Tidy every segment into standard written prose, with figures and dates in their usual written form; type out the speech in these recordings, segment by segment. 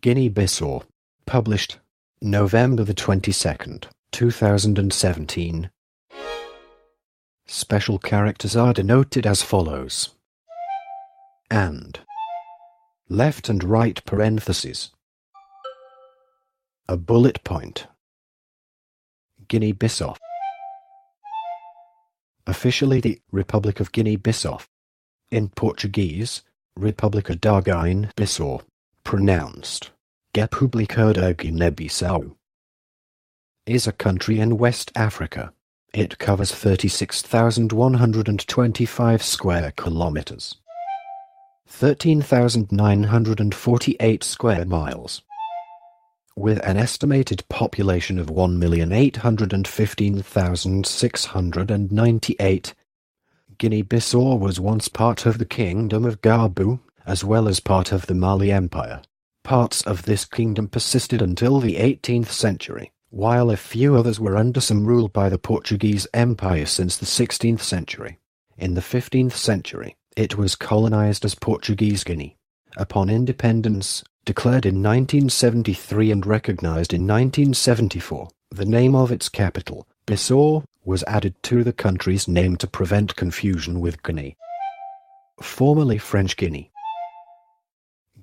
Guinea-Bissau. Published November the 22nd, 2017. Special characters are denoted as follows: and, left and right parentheses, a bullet point. Guinea-Bissau. Officially the Republic of Guinea-Bissau. In Portuguese, República da Guiné-Bissau. Pronounced República da Guiné-Bissau. Is a country in West Africa. It covers 36,125 square kilometers. 13,948 square miles. With an estimated population of 1,815,698, Guinea-Bissau was once part of the Kingdom of Gabu, as well as part of the Mali Empire. Parts of this kingdom persisted until the 18th century, while a few others were under some rule by the Portuguese Empire since the 16th century. In the 15th century, it was colonized as Portuguese Guinea. Upon independence, declared in 1973 and recognized in 1974, the name of its capital, Bissau, was added to the country's name to prevent confusion with Guinea. Formerly French Guinea.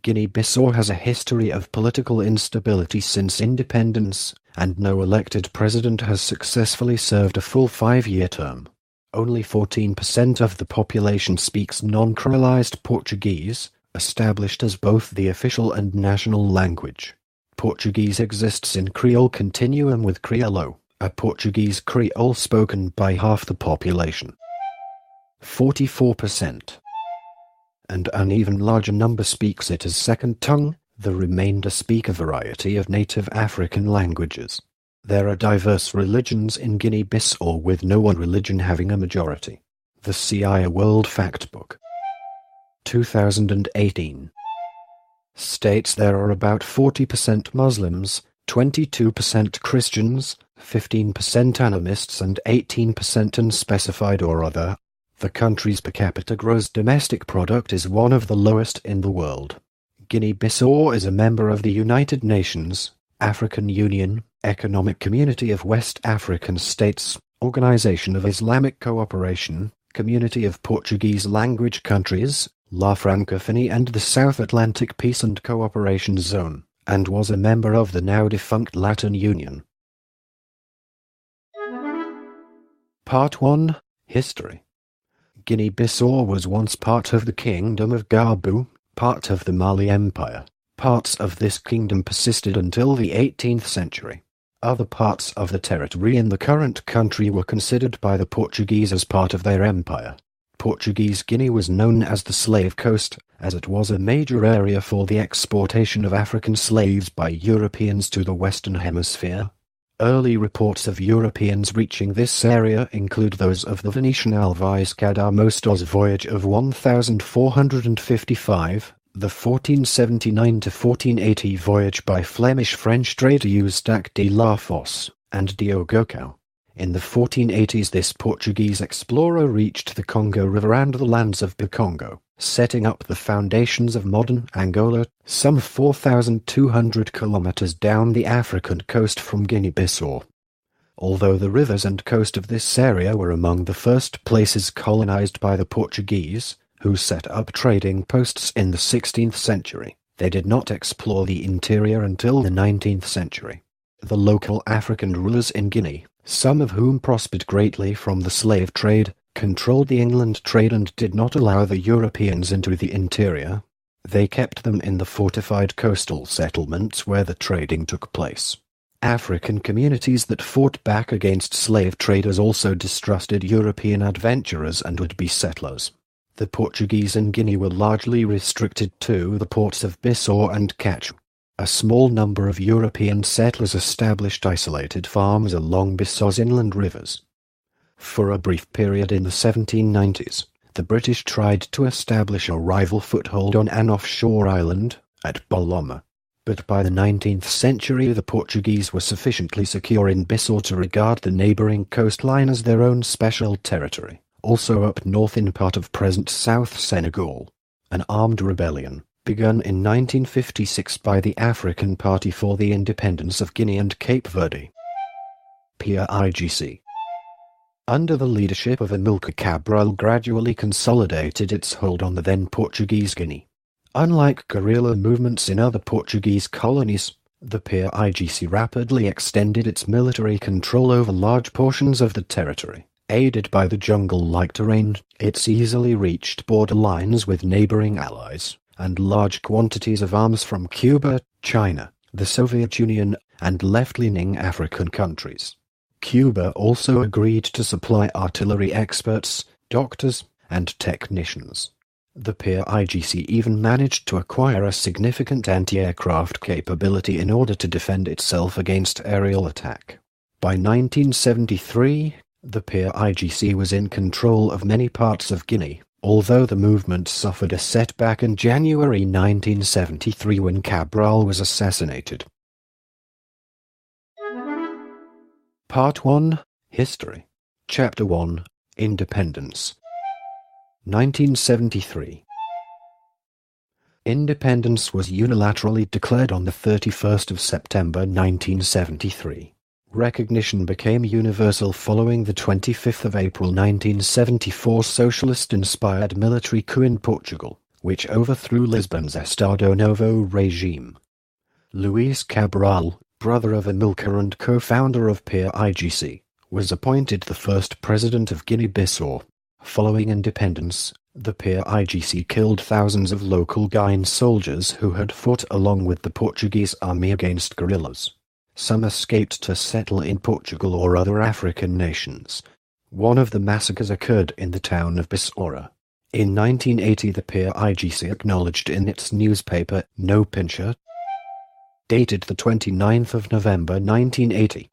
Guinea-Bissau has a history of political instability since independence, and no elected president has successfully served a full 5-year term. Only 14% of the population speaks non-creolized Portuguese, established as both the official and national language. Portuguese exists in Creole continuum with Criollo, a Portuguese Creole spoken by half the population. 44%. And an even larger number speaks it as second tongue, the remainder speak a variety of native African languages. There are diverse religions in Guinea-Bissau with no one religion having a majority. The CIA World Factbook 2018 states there are about 40% Muslims, 22% Christians, 15% animists and 18% unspecified or other. The country's per capita gross domestic product is one of the lowest in the world. Guinea-Bissau is a member of the United Nations, African Union, Economic Community of West African States, Organization of Islamic Cooperation, Community of Portuguese Language Countries, La Francophonie and the South Atlantic Peace and Cooperation Zone, and was a member of the now-defunct Latin Union. Part 1. History. Guinea-Bissau was once part of the Kingdom of Gabu, part of the Mali Empire. Parts of this kingdom persisted until the 18th century. Other parts of the territory in the current country were considered by the Portuguese as part of their empire. Portuguese Guinea was known as the Slave Coast, as it was a major area for the exportation of African slaves by Europeans to the Western Hemisphere. Early reports of Europeans reaching this area include those of the Venetian Alvise Cadamosto's voyage of 1455, the 1479–1480 voyage by Flemish-French trader Eustache de la Fosse, and Diogo. In the 1480s this Portuguese explorer reached the Congo River and the lands of Bakongo, setting up the foundations of modern Angola, some 4,200 kilometers down the African coast from Guinea-Bissau. Although the rivers and coast of this area were among the first places colonized by the Portuguese, who set up trading posts in the 16th century, they did not explore the interior until the 19th century. The local African rulers in Guinea, some of whom prospered greatly from the slave trade, controlled the inland trade and did not allow the Europeans into the interior. They kept them in the fortified coastal settlements where the trading took place. African communities that fought back against slave traders also distrusted European adventurers and would-be settlers. The Portuguese in Guinea were largely restricted to the ports of Bissau and Cachu. A small number of European settlers established isolated farms along Bissau's inland rivers. For a brief period in the 1790s, the British tried to establish a rival foothold on an offshore island, at Boloma. But by the 19th century the Portuguese were sufficiently secure in Bissau to regard the neighbouring coastline as their own special territory. Also up north in part of present South Senegal, an armed rebellion, begun in 1956 by the African Party for the Independence of Guinea and Cape Verde, PAIGC. Under the leadership of Amilcar Cabral, gradually consolidated its hold on the then Portuguese Guinea. Unlike guerrilla movements in other Portuguese colonies, the PAIGC rapidly extended its military control over large portions of the territory. Aided by the jungle-like terrain, its easily reached border lines with neighboring allies, and large quantities of arms from Cuba, China, the Soviet Union, and left-leaning African countries. Cuba also agreed to supply artillery experts, doctors, and technicians. The PAIGC even managed to acquire a significant anti-aircraft capability in order to defend itself against aerial attack. By 1973, the PAIGC was in control of many parts of Guinea, although the movement suffered a setback in January 1973 when Cabral was assassinated. Part 1. History. Chapter 1. Independence. 1973. Independence was unilaterally declared on the 31st of September 1973. Recognition became universal following the 25th of April 1974 socialist-inspired military coup in Portugal, which overthrew Lisbon's Estado Novo regime. Luís Cabral, brother of Amilcar and co-founder of PAIGC, was appointed the first president of Guinea-Bissau. Following independence, the PAIGC killed thousands of local Guyanese soldiers who had fought along with the Portuguese army against guerrillas. Some escaped to settle in Portugal or other African nations. One of the massacres occurred in the town of Bissau. In 1980, the PAIGC acknowledged in its newspaper, No Pincher, dated the 29th of November 1980,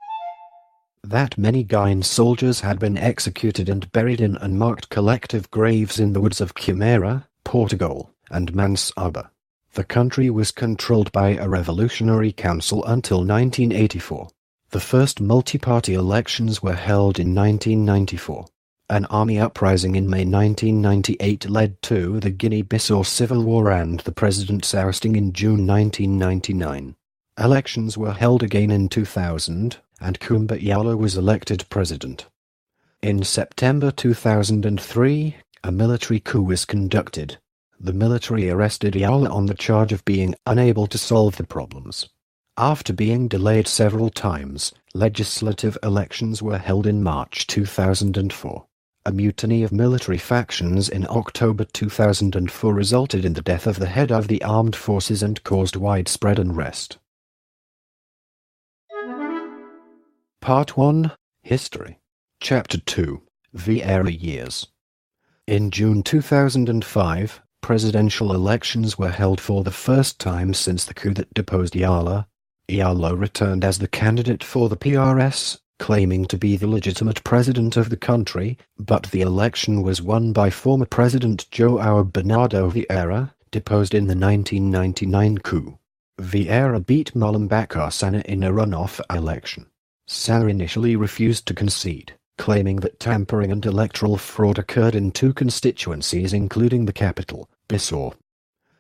that many Guyanese soldiers had been executed and buried in unmarked collective graves in the woods of Quimera, Portugal, and Mansaba. The country was controlled by a revolutionary council until 1984. The first multi-party elections were held in 1994. An army uprising in May 1998 led to the Guinea-Bissau Civil War and the president's ousting in June 1999. Elections were held again in 2000, and Kumba Yala was elected president. In September 2003, a military coup was conducted. The military arrested Yala on the charge of being unable to solve the problems. After being delayed several times, legislative elections were held in March 2004. A mutiny of military factions in October 2004 resulted in the death of the head of the armed forces and caused widespread unrest. Part 1. History. Chapter 2. Vieira years. In June 2005, presidential elections were held for the first time since the coup that deposed Yala. Yala returned as the candidate for the PRS, claiming to be the legitimate president of the country, but the election was won by former President João Bernardo Vieira, deposed in the 1999 coup. Vieira beat Mulambaka Sana in a runoff election. Sana initially refused to concede, claiming that tampering and electoral fraud occurred in two constituencies including the capital, Bissau.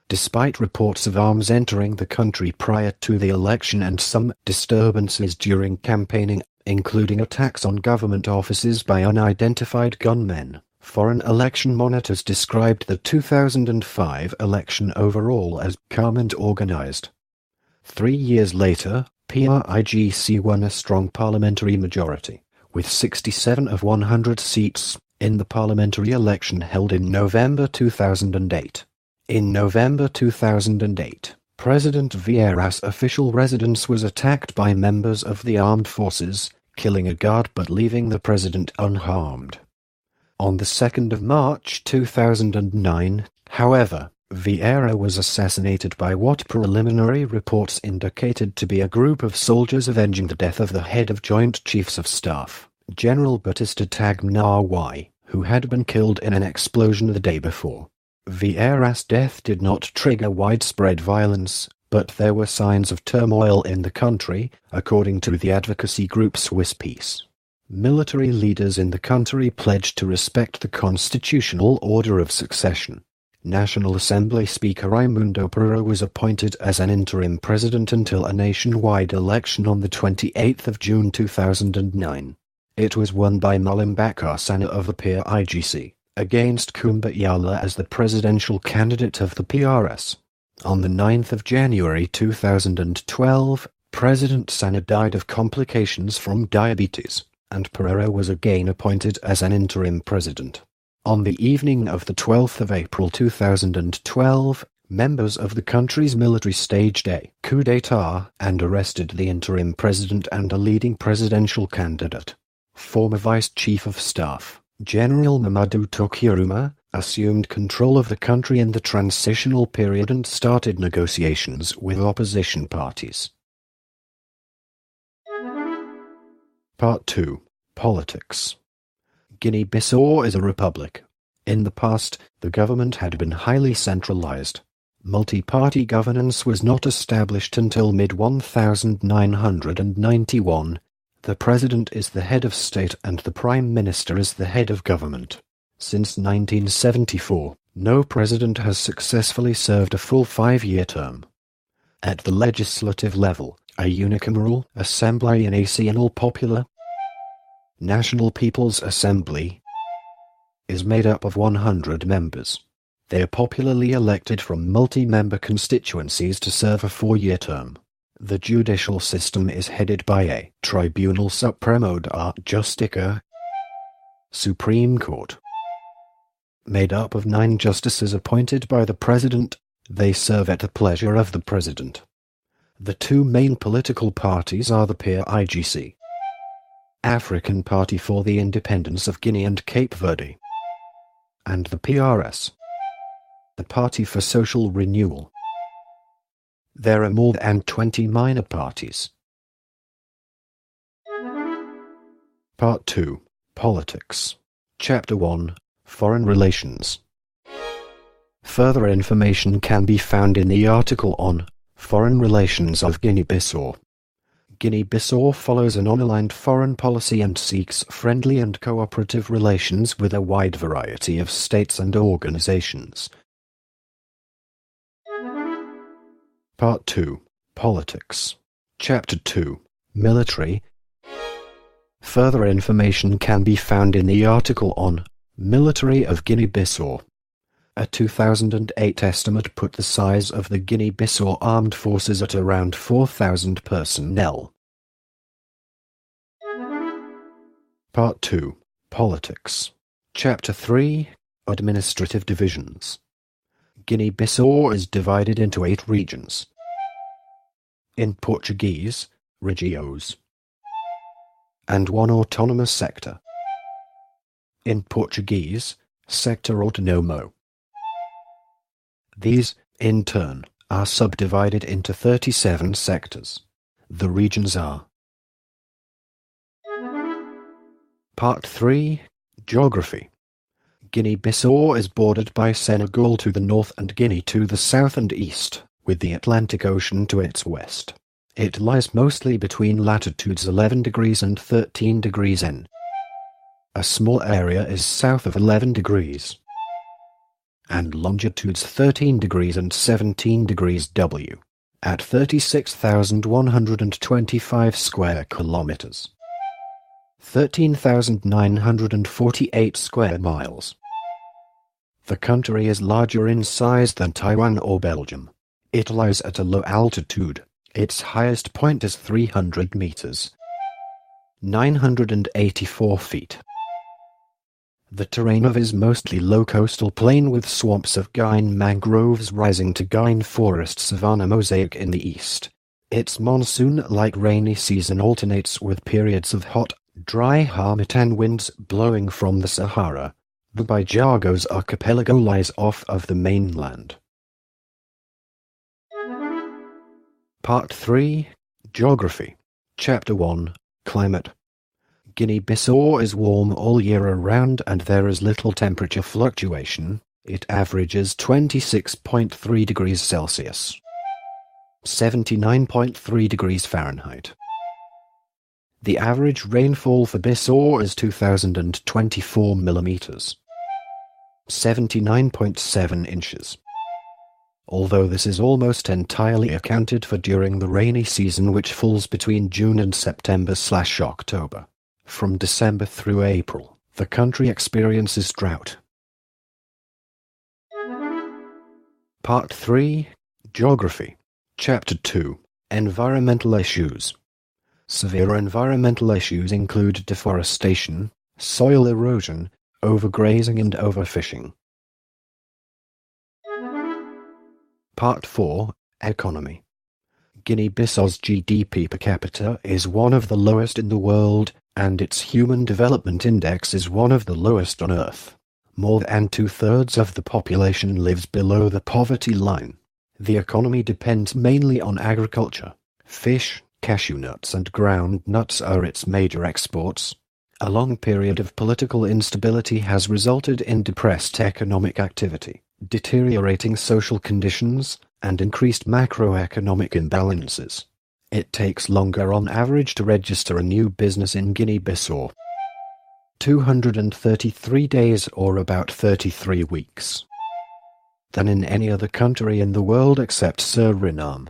Despite reports of arms entering the country prior to the election and some disturbances during campaigning, including attacks on government offices by unidentified gunmen, foreign election monitors described the 2005 election overall as calm and organized. 3 years later, PAIGC won a strong parliamentary majority, with 67 of 100 seats, in the parliamentary election held in November 2008. In November 2008, President Vieira's official residence was attacked by members of the armed forces, killing a guard but leaving the president unharmed. On the 2nd of March 2009, however, Vieira was assassinated by what preliminary reports indicated to be a group of soldiers avenging the death of the head of Joint Chiefs of Staff, General Batista Tagmawai, who had been killed in an explosion the day before. Vieira's death did not trigger widespread violence, but there were signs of turmoil in the country, according to the advocacy group Swiss Peace. Military leaders in the country pledged to respect the constitutional order of succession. National Assembly Speaker Raimundo Pereira was appointed as an interim president until a nationwide election on the 28th of June 2009. It was won by Malimbaka Sana of the PIGC, against Kumbayala as the presidential candidate of the PRS. On the 9th of January 2012, President Sana died of complications from diabetes, and Pereira was again appointed as an interim president. On the evening of the 12th of April 2012, members of the country's military staged a coup d'état and arrested the interim president and a leading presidential candidate. Former Vice Chief of Staff, General Mamadou Tokiruma, assumed control of the country in the transitional period and started negotiations with opposition parties. Part 2. Politics. Guinea-Bissau is a republic. In the past, the government had been highly centralized. Multi-party governance was not established until mid-1991. The president is the head of state and the prime minister is the head of government. Since 1974, no president has successfully served a full 5-year term. At the legislative level, a unicameral Assemblée Nationale Populaire National People's Assembly is made up of 100 members. They are popularly elected from multi-member constituencies to serve a 4-year term. The judicial system is headed by a Tribunal Supremo de Justicia, Supreme Court, made up of 9 justices appointed by the President. They serve at the pleasure of the President. The 2 main political parties are the PIGC, African Party for the Independence of Guinea and Cape Verde, and the PRS, the Party for Social Renewal. There are more than 20 minor parties. Part 2. Politics. Chapter 1. Foreign Relations. Further information can be found in the article on Foreign Relations of Guinea-Bissau. Guinea-Bissau follows an unaligned foreign policy and seeks friendly and cooperative relations with a wide variety of states and organizations. Part 2. Politics. Chapter 2. Military. Further information can be found in the article on Military of Guinea-Bissau. A 2008 estimate put the size of the Guinea-Bissau armed forces at around 4,000 personnel. Part 2. Politics. Chapter 3. Administrative divisions. Guinea-Bissau is divided into 8 regions. In Portuguese, regiões, and 1 autonomous sector. In Portuguese, sector autonomo. These, in turn, are subdivided into 37 sectors. The regions are: Part 3. Geography. Guinea-Bissau is bordered by Senegal to the north and Guinea to the south and east, with the Atlantic Ocean to its west. It lies mostly between latitudes 11 degrees and 13 degrees N. A small area is south of 11 degrees, and longitudes 13 degrees and 17 degrees W, at 36,125 square kilometers. 13,948 square miles. The country is larger in size than Taiwan or Belgium. It lies at a low altitude. Its highest point is 300 meters, 984 feet. The terrain is mostly low coastal plain with swamps of Guyane mangroves rising to Guyane forest savanna mosaic in the east. Its monsoon-like rainy season alternates with periods of hot, dry harmattan winds blowing from the Sahara. The Bijagos archipelago lies off of the mainland. Part 3. Geography. Chapter 1. Climate. Guinea-Bissau is warm all year around and there is little temperature fluctuation. It averages 26.3 degrees Celsius, 79.3 degrees Fahrenheit. The average rainfall for Bissau is 2,024 millimeters. 79.7 inches. Although this is almost entirely accounted for during the rainy season, which falls between June and September/October. From December through April, the country experiences drought. Part 3, Geography. Chapter 2, Environmental Issues. Severe environmental issues include deforestation, soil erosion, overgrazing and overfishing. Part 4, Economy. Guinea-Bissau's GDP per capita is one of the lowest in the world, and its Human Development Index is one of the lowest on Earth. More than two-thirds of the population lives below the poverty line. The economy depends mainly on agriculture. Fish, cashew nuts and ground nuts are its major exports. A long period of political instability has resulted in depressed economic activity, deteriorating social conditions, and increased macroeconomic imbalances. It takes longer on average to register a new business in Guinea-Bissau. 233 days, or about 33 weeks, than in any other country in the world except Suriname.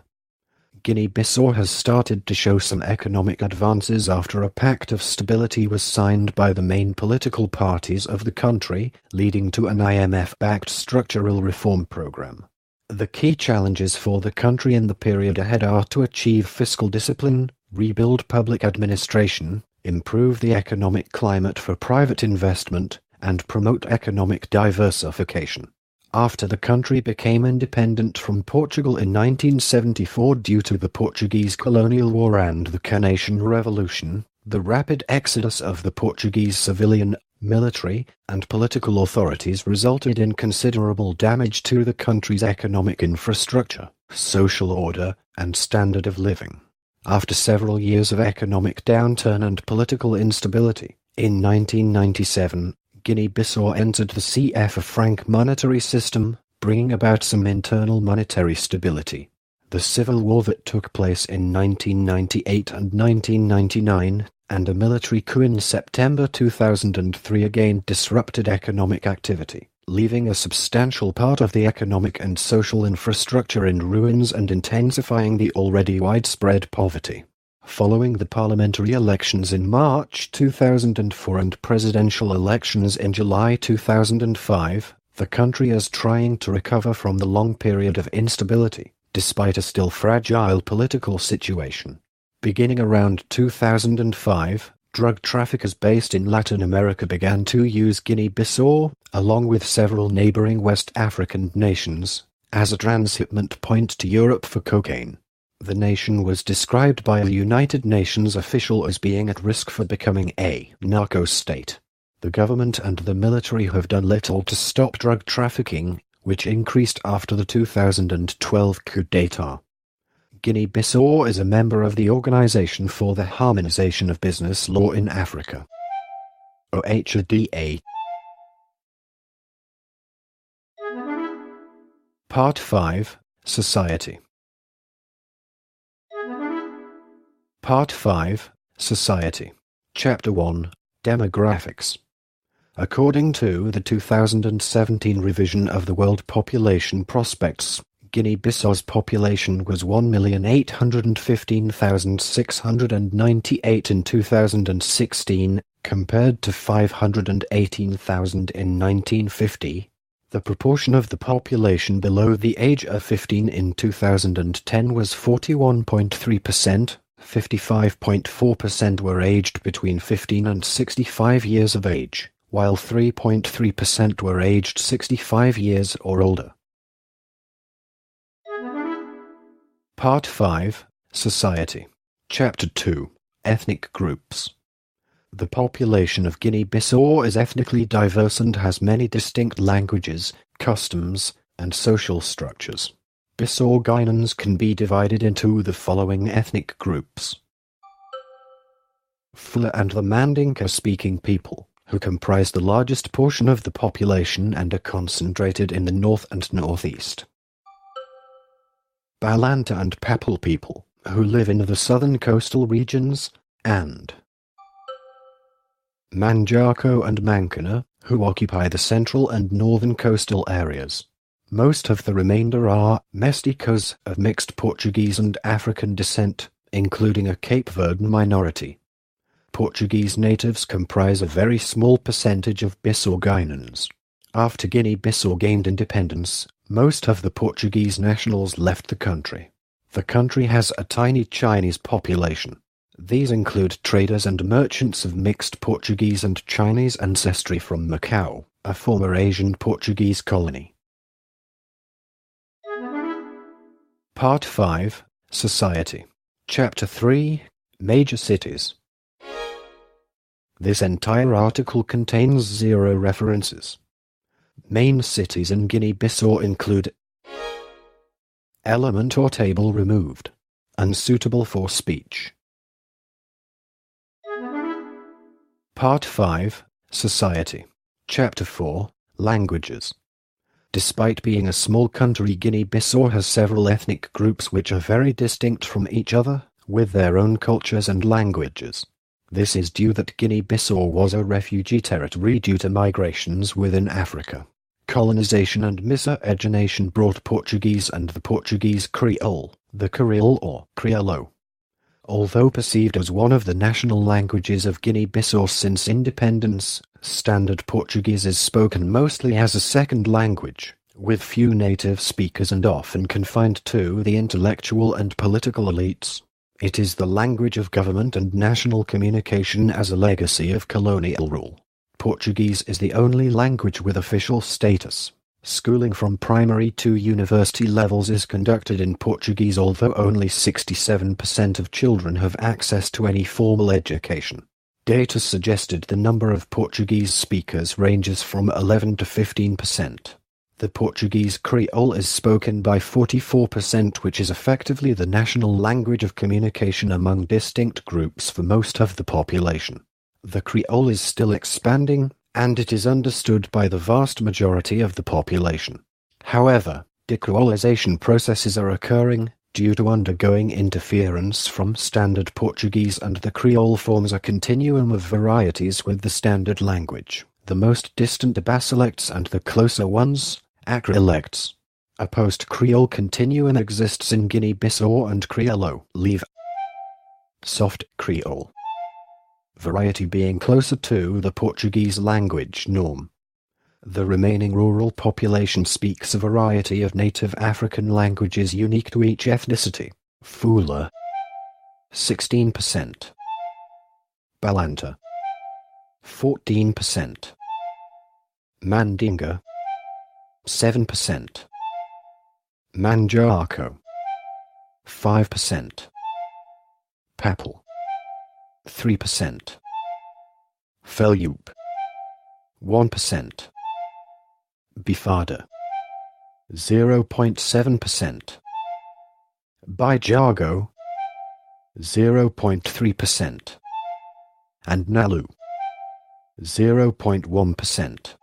Guinea-Bissau has started to show some economic advances after a pact of stability was signed by the main political parties of the country, leading to an IMF-backed structural reform program. The key challenges for the country in the period ahead are to achieve fiscal discipline, rebuild public administration, improve the economic climate for private investment, and promote economic diversification. After the country became independent from Portugal in 1974 due to the Portuguese colonial war and the Carnation Revolution, the rapid exodus of the Portuguese civilian, military, and political authorities resulted in considerable damage to the country's economic infrastructure, social order, and standard of living. After several years of economic downturn and political instability, in 1997, Guinea-Bissau entered the CFA franc monetary system, bringing about some internal monetary stability. The civil war that took place in 1998 and 1999, and a military coup in September 2003 again disrupted economic activity, leaving a substantial part of the economic and social infrastructure in ruins and intensifying the already widespread poverty. Following the parliamentary elections in March 2004 and presidential elections in July 2005, the country is trying to recover from the long period of instability, despite a still fragile political situation. Beginning around 2005, drug traffickers based in Latin America began to use Guinea-Bissau, along with several neighboring West African nations, as a transshipment point to Europe for cocaine. The nation was described by a United Nations official as being at risk for becoming a narco state. The government and the military have done little to stop drug trafficking, which increased after the 2012 coup d'état. Guinea-Bissau is a member of the Organization for the Harmonization of Business Law in Africa, OHDA. Part 5, Society. Part 5, Society. Chapter 1, Demographics. According to the 2017 revision of the World Population Prospects, Guinea-Bissau's population was 1,815,698 in 2016, compared to 518,000 in 1950. The proportion of the population below the age of 15 in 2010 was 41.3%. 55.4% were aged between 15 and 65 years of age, while 3.3% were aged 65 years or older. Part 5, Society. Chapter 2, Ethnic Groups. The population of Guinea-Bissau is ethnically diverse and has many distinct languages, customs, and social structures. Bissau Guyanans can be divided into the following ethnic groups. Fula and the Mandinka-speaking people, who comprise the largest portion of the population and are concentrated in the north and northeast. Balanta and Papal people, who live in the southern coastal regions, and Manjako and Mankana, who occupy the central and northern coastal areas. Most of the remainder are mestizos of mixed Portuguese and African descent, including a Cape Verdean minority. Portuguese natives comprise a very small percentage of Bissau Guyanans. After Guinea-Bissau gained independence, most of the Portuguese nationals left the country. The country has a tiny Chinese population. These include traders and merchants of mixed Portuguese and Chinese ancestry from Macau, a former Asian Portuguese colony. Part 5, Society. Chapter 3, Major Cities. This entire article contains 0 references. Main cities in Guinea-Bissau include: element or table removed, unsuitable for speech. Part 5, Society. Chapter 4, Languages. Despite being a small country, Guinea-Bissau has several ethnic groups which are very distinct from each other, with their own cultures and languages. This is due that Guinea-Bissau was a refugee territory due to migrations within Africa. Colonization and miscegenation brought Portuguese and the Portuguese Creole, the Creole or Criollo. Although perceived as one of the national languages of Guinea-Bissau since independence, Standard Portuguese is spoken mostly as a second language, with few native speakers and often confined to the intellectual and political elites. It is the language of government and national communication as a legacy of colonial rule. Portuguese is the only language with official status. Schooling from primary to university levels is conducted in Portuguese, although only 67% of children have access to any formal education. Data suggested the number of Portuguese speakers ranges from 11 to 15%. The Portuguese Creole is spoken by 44%, which is effectively the national language of communication among distinct groups for most of the population. The Creole is still expanding, and it is understood by the vast majority of the population. However, decreolization processes are occurring, due to undergoing interference from Standard Portuguese, and the Creole forms a continuum of varieties with the standard language. The most distant basilects and the closer ones, acrolects. A post-Creole continuum exists in Guinea-Bissau and Criollo. Leave soft Creole variety being closer to the Portuguese language norm. The remaining rural population speaks a variety of native African languages unique to each ethnicity. Fula 16%, Balanta 14%, Mandinga 7%, Manjaco 5%, Papal 3%, Felup 1%, Bifada 0.7%, Bijago 0.3%, and Nalu 0.1%,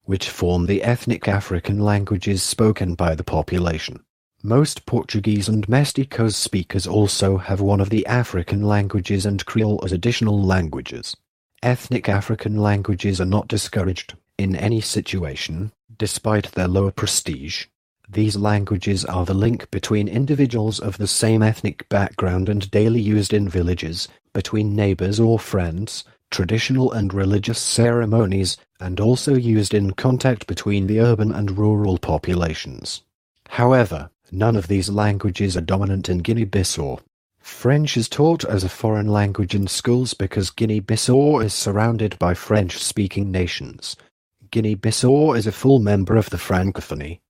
which form the ethnic African languages spoken by the population. Most Portuguese and Mestizos speakers also have one of the African languages and Creole as additional languages. Ethnic African languages are not discouraged in any situation, despite their lower prestige. These languages are the link between individuals of the same ethnic background and daily used in villages, between neighbors or friends, traditional and religious ceremonies, and also used in contact between the urban and rural populations. However, none of these languages are dominant in Guinea-Bissau. French is taught as a foreign language in schools because Guinea-Bissau is surrounded by French-speaking nations. Guinea-Bissau is a full member of the Francophonie.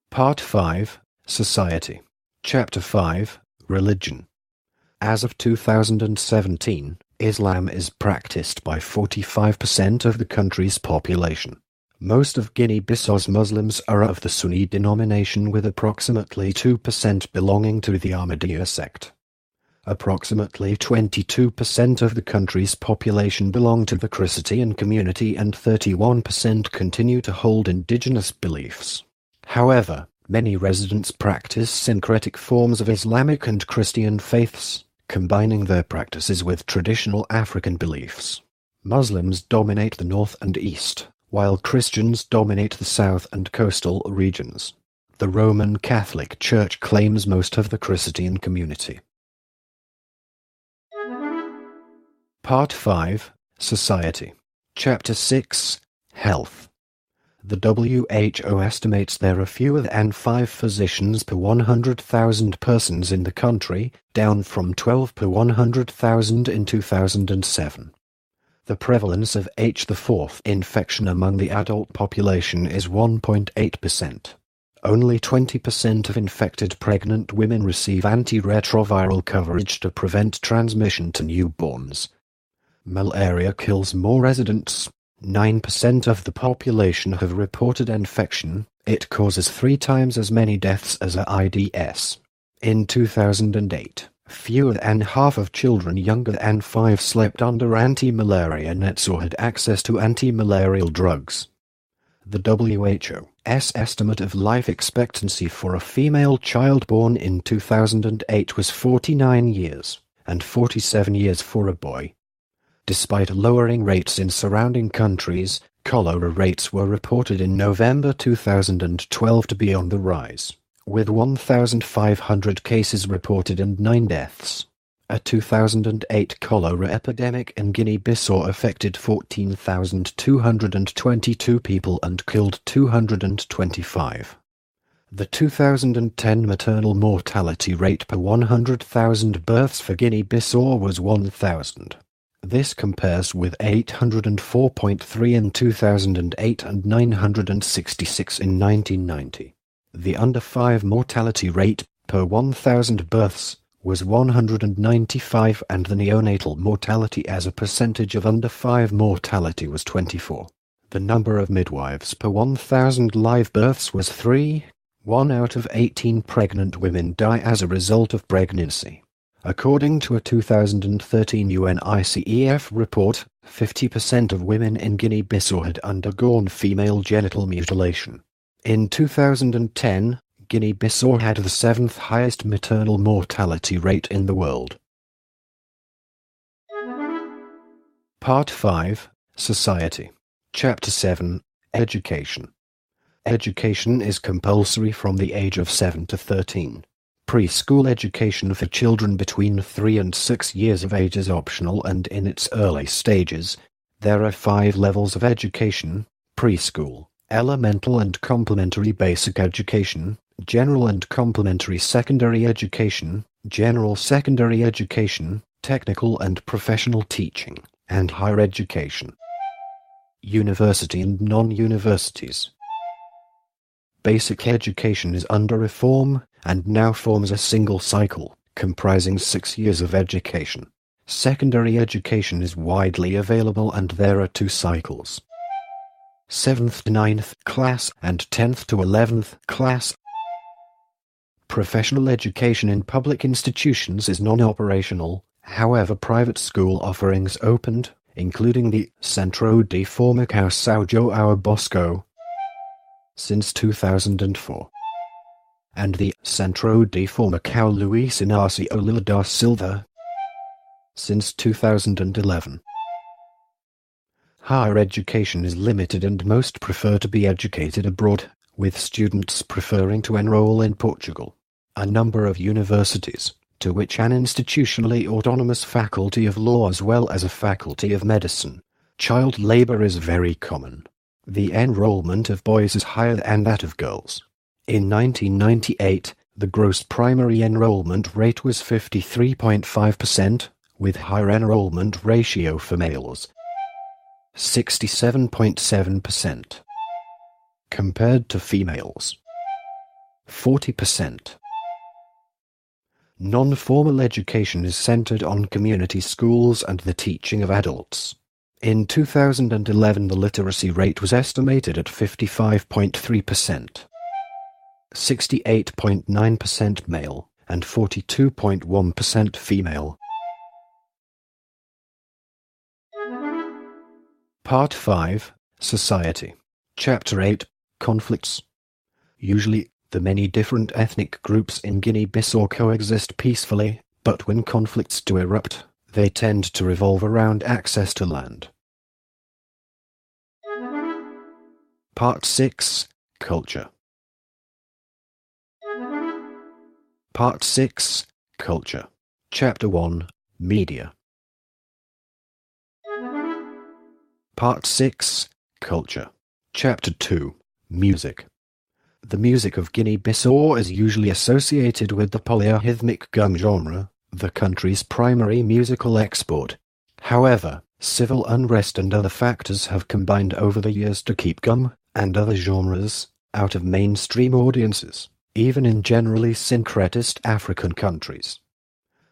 Part 5, Society. Chapter 5, Religion. As of 2017, Islam is practiced by 45% of the country's population. Most of Guinea-Bissau's Muslims are of the Sunni denomination, with approximately 2% belonging to the Ahmadiyya sect. Approximately 22% of the country's population belong to the Christian community and 31% continue to hold indigenous beliefs. However, many residents practice syncretic forms of Islamic and Christian faiths, combining their practices with traditional African beliefs. Muslims dominate the north and east, while Christians dominate the south and coastal regions. The Roman Catholic Church claims most of the Christian community. Part 5, Society. Chapter 6, Health. The WHO estimates there are fewer than 5 physicians per 100,000 persons in the country, down from 12 per 100,000 in 2007. The prevalence of H4 infection among the adult population is 1.8%. Only 20% of infected pregnant women receive antiretroviral coverage to prevent transmission to newborns. Malaria kills more residents. 9% of the population have reported infection. It causes 3 times as many deaths as AIDS. In 2008, fewer than half of children younger than 5 slept under anti-malaria nets or had access to anti-malarial drugs. The WHO's estimate of life expectancy for a female child born in 2008 was 49 years, and 47 years for a boy. Despite lowering rates in surrounding countries, cholera rates were reported in November 2012 to be on the rise, with 1,500 cases reported and 9 deaths. A 2008 cholera epidemic in Guinea-Bissau affected 14,222 people and killed 225. The 2010 maternal mortality rate per 100,000 births for Guinea-Bissau was 1,000. This compares with 804.3 in 2008 and 966 in 1990. The under 5 mortality rate per 1,000 births was 195 and the neonatal mortality as a percentage of under 5 mortality was 24. The number of midwives per 1,000 live births was 3. 1 out of 18 pregnant women die as a result of pregnancy. According to a 2013 UNICEF report, 50% of women in Guinea-Bissau had undergone female genital mutilation. In 2010, Guinea-Bissau had the 7th highest maternal mortality rate in the world. Part 5, Society. Chapter 7, Education. Education is compulsory from the age of 7 to 13. Preschool education for children between 3 and 6 years of age is optional, and in its early stages, there are 5 levels of education: preschool, elemental and complementary basic education, general and complementary secondary education, general secondary education, technical and professional teaching, and higher education. University and non-universities. Basic education is under reform, and now forms a single cycle, comprising 6 years of education. Secondary education is widely available and there are 2 cycles: 7th to 9th class and 10th to 11th class. Professional education in public institutions is non-operational, however private school offerings opened, including the Centro de Formação São João Bosco, since 2004. And the Centro de Formação Luís Inácio Lula da Silva, since 2011. Higher education is limited and most prefer to be educated abroad, with students preferring to enroll in Portugal. A number of universities, to which an institutionally autonomous faculty of law as well as a faculty of medicine. Child labor is very common. The enrollment of boys is higher than that of girls. In 1998, the gross primary enrollment rate was 53.5%, with higher enrollment ratio for males, 67.7%, compared to females, 40%. Non-formal education is centered on community schools and the teaching of adults. In 2011, the literacy rate was estimated at 55.3%. 68.9% male, and 42.1% female. Part 5, Society. Chapter 8, Conflicts. Usually, the many different ethnic groups in Guinea-Bissau coexist peacefully, but when conflicts do erupt, they tend to revolve around access to land. Part 6. Culture. Part 6. Culture. Chapter 1. Media. Part 6. Culture. Chapter 2. Music. The music of Guinea-Bissau is usually associated with the polyrhythmic gum genre, the country's primary musical export. However, civil unrest and other factors have combined over the years to keep gum, and other genres, out of mainstream audiences, even in generally syncretist African countries.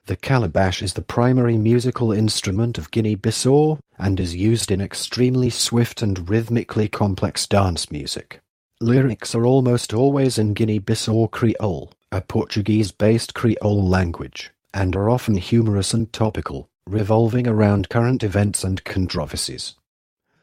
The calabash is the primary musical instrument of Guinea-Bissau and is used in extremely swift and rhythmically complex dance music. Lyrics are almost always in Guinea-Bissau Creole, a Portuguese-based Creole language, and are often humorous and topical, revolving around current events and controversies.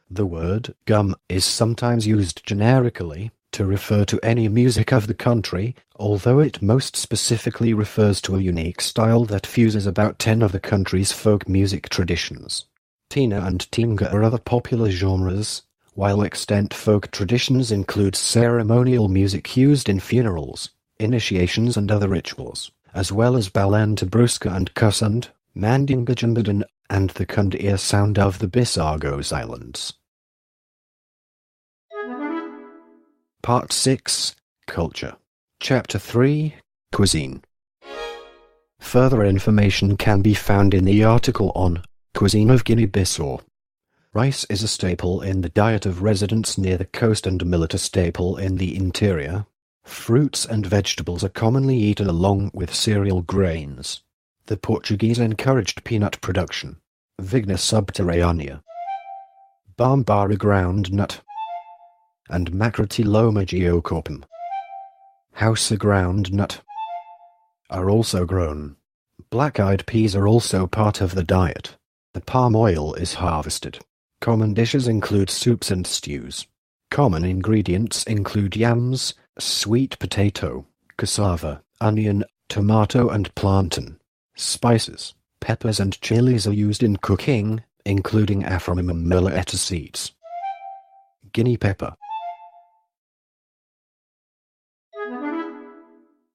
The word gum is sometimes used generically to refer to any music of the country, although it most specifically refers to a unique style that fuses about 10 of the country's folk music traditions. Tina and Tinga are other popular genres, while extant folk traditions include ceremonial music used in funerals, initiations and other rituals, as well as Balantabruska and Kusund, Mandinga and the Kundia sound of the Bisagos Islands. Part 6. Culture. Chapter 3. Cuisine. Further information can be found in the article on Cuisine of Guinea-Bissau. Rice is a staple in the diet of residents near the coast and a millet a staple in the interior. Fruits and vegetables are commonly eaten along with cereal grains. The Portuguese encouraged peanut production. Vigna subterranea. Bambara ground nut. And Macrotiloma geocorpum. Hausa ground nut are also grown. Black-eyed peas are also part of the diet. The palm oil is harvested. Common dishes include soups and stews. Common ingredients include yams, sweet potato, cassava, onion, tomato and plantain. Spices, peppers and chilies are used in cooking, including Aphramimum milleta seeds. Guinea pepper.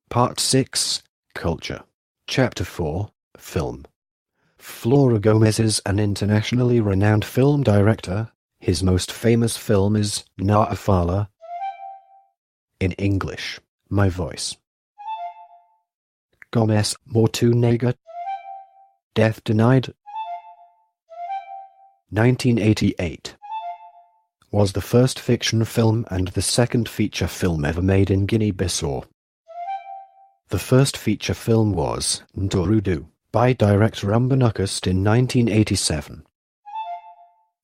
Part 6. Culture. Chapter 4. Film. Flora Gomez is an internationally renowned film director. His most famous film is Na Afala. In English, My Voice. Gomez, Mortu Nega. Death Denied. 1988. Was the first fiction film and the second feature film ever made in Guinea-Bissau. The first feature film was Ntorudu, by director Umbanukust in 1987.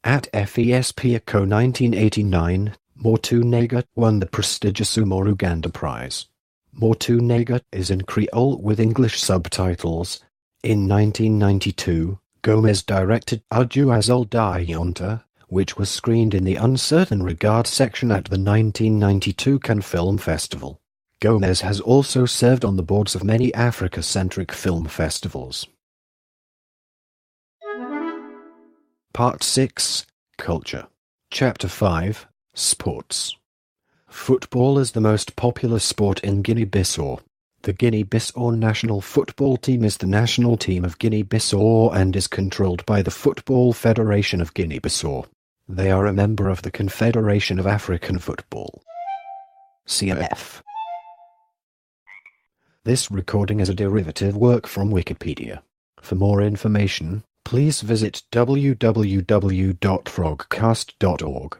At FESPIACO 1989, Mortu Nega won the prestigious Umoruganda Prize. Mortu Nega is in Creole with English subtitles. In 1992, Gomez directed Aju Azul da Yonta, which was screened in the Uncertain Regard section at the 1992 Cannes Film Festival. Gomez has also served on the boards of many Africa-centric film festivals. Part 6. Culture. Chapter 5. Sports. Football is the most popular sport in Guinea-Bissau. The Guinea-Bissau national football team is the national team of Guinea-Bissau and is controlled by the Football Federation of Guinea-Bissau. They are a member of the Confederation of African Football. CAF. This recording is a derivative work from Wikipedia. For more information, please visit www.frogcast.org.